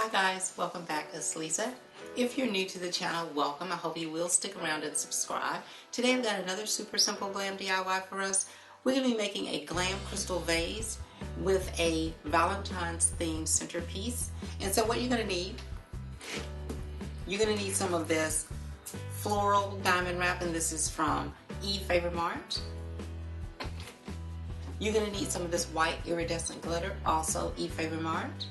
Hi guys, welcome back. It's Lisa. If you're new to the channel, welcome. I hope you will stick around and subscribe. Today I've got another super simple glam DIY for us. We're going to be making a glam crystal vase with a Valentine's themed centerpiece. And so what you're going to need, some of this floral diamond wrap, and this is from Efavormart. You're going to need some of this white iridescent glitter, also Efavormart.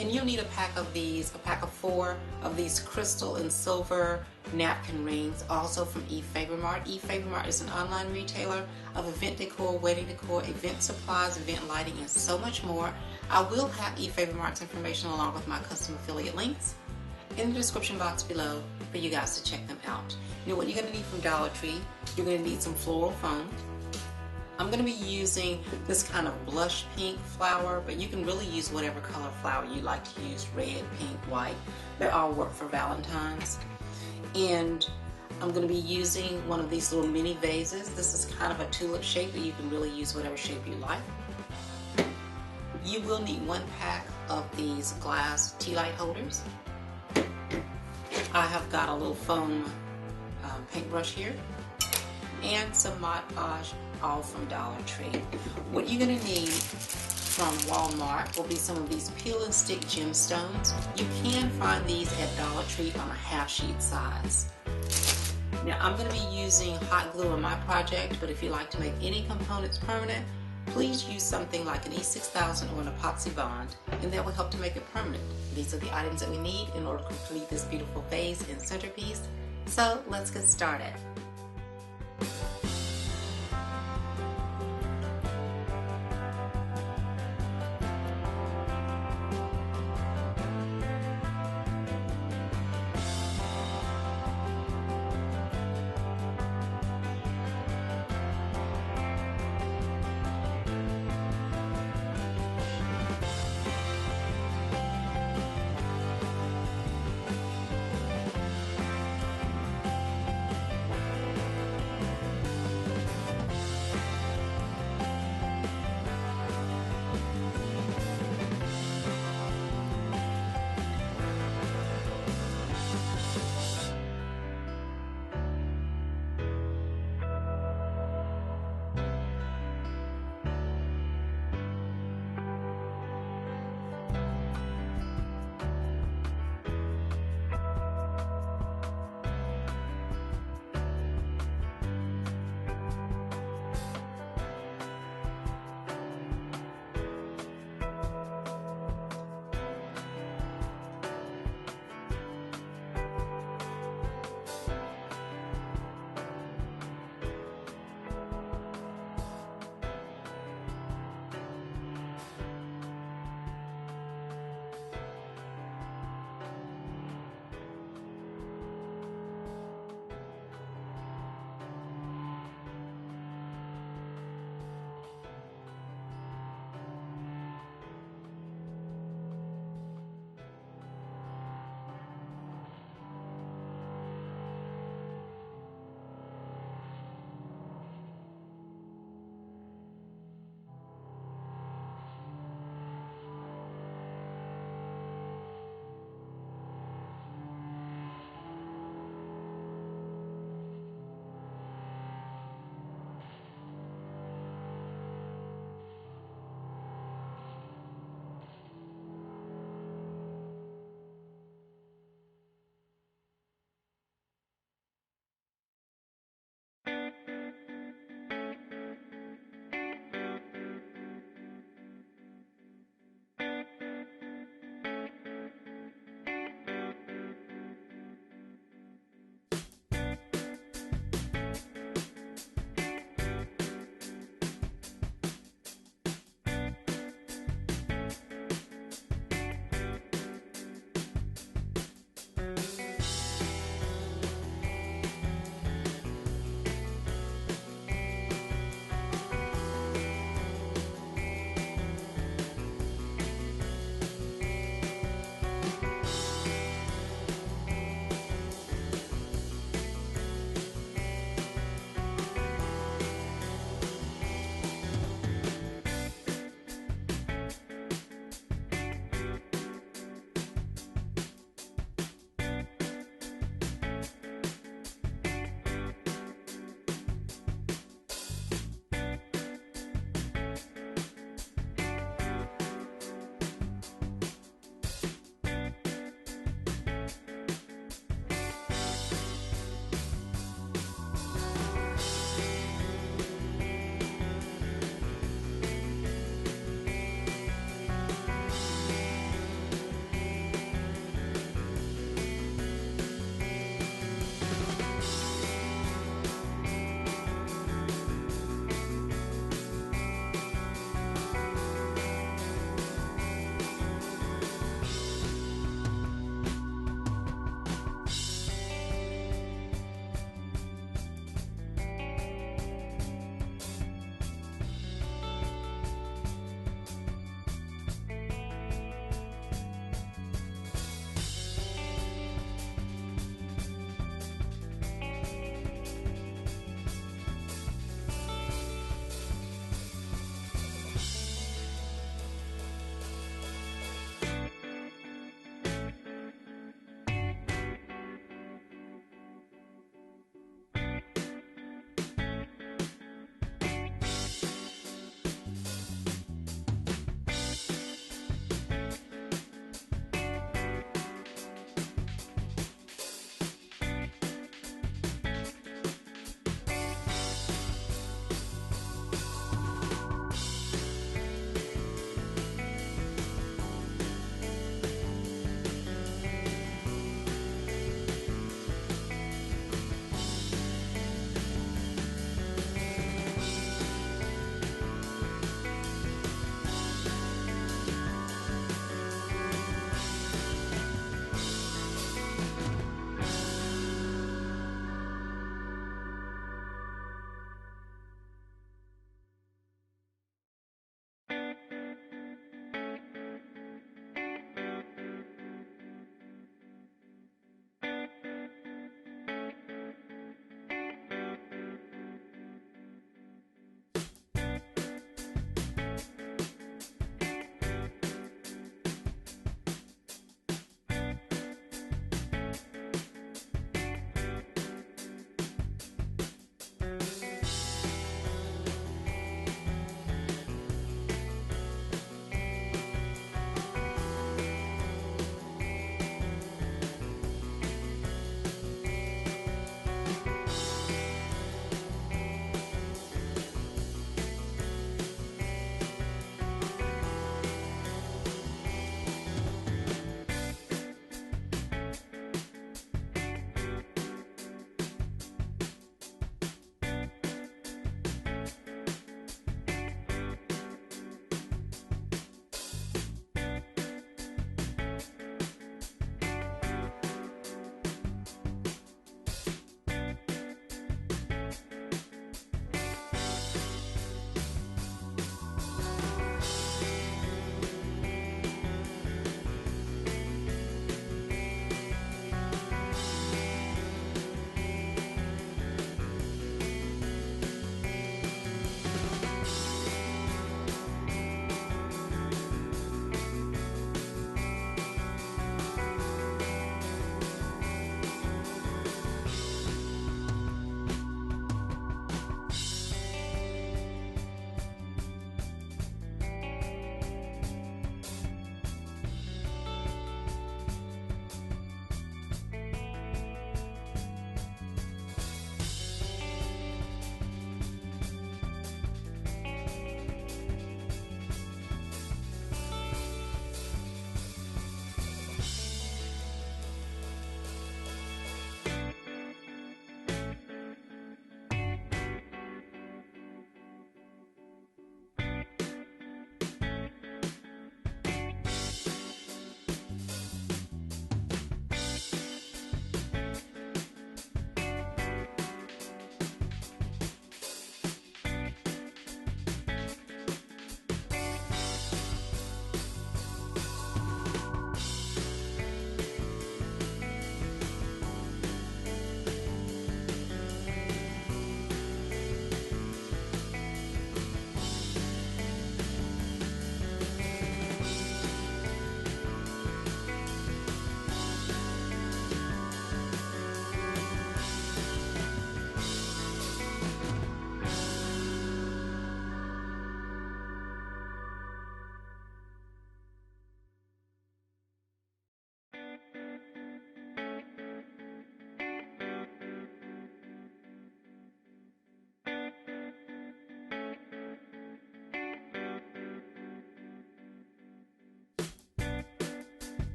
And you'll need a pack of 4 of these crystal and silver napkin rings, also from Efavormart. Efavormart is an online retailer of event decor, wedding decor, event supplies, event lighting, and so much more. I will have Efavormart's information along with my custom affiliate links in the description box below for you guys to check them out. You know what you're going to need from Dollar Tree? You're going to need some floral foam. I'm going to be using this kind of blush pink flower, but you can really use whatever color flower you like to use, red, pink, white. They all work for Valentine's. And I'm going to be using one of these little mini vases. This is kind of a tulip shape, but you can really use whatever shape you like. You will need 1 pack of these glass Tealight holders. I have got a little foam paintbrush here and some Mod Podge, all from Dollar Tree. What you're going to need from Walmart will be some of these peel and stick gemstones. You can find these at Dollar Tree on a half sheet size. Now I'm going to be using hot glue on my project, but if you like to make any components permanent, please use something like an E6000 or an epoxy bond, and that will help to make it permanent. These are the items that we need in order to complete this beautiful vase and centerpiece. So let's get started.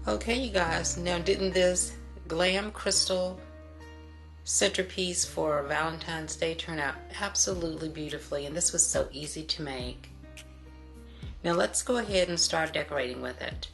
Okay, you guys, now didn't this glam crystal centerpiece for Valentine's Day turn out absolutely beautifully? And this was so easy to make. Now let's go ahead and start decorating with it.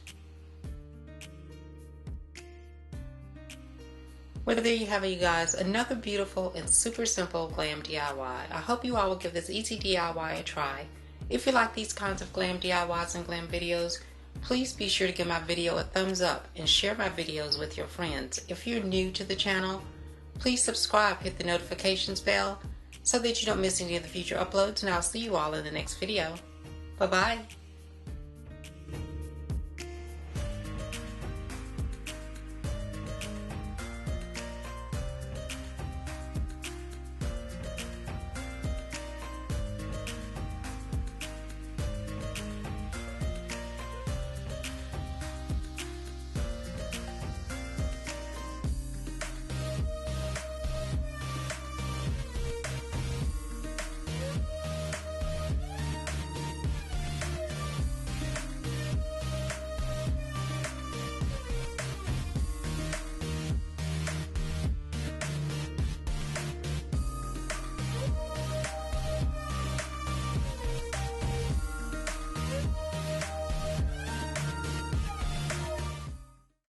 Well, there you have it, you guys, another beautiful and super simple glam DIY. I hope you all will give this easy DIY a try. If you like these kinds of glam DIYs and glam videos, please be sure to give my video a thumbs up and share my videos with your friends. If you're new to the channel, please subscribe, hit the notifications bell so that you don't miss any of the future uploads, and I'll see you all in the next video. Bye-bye.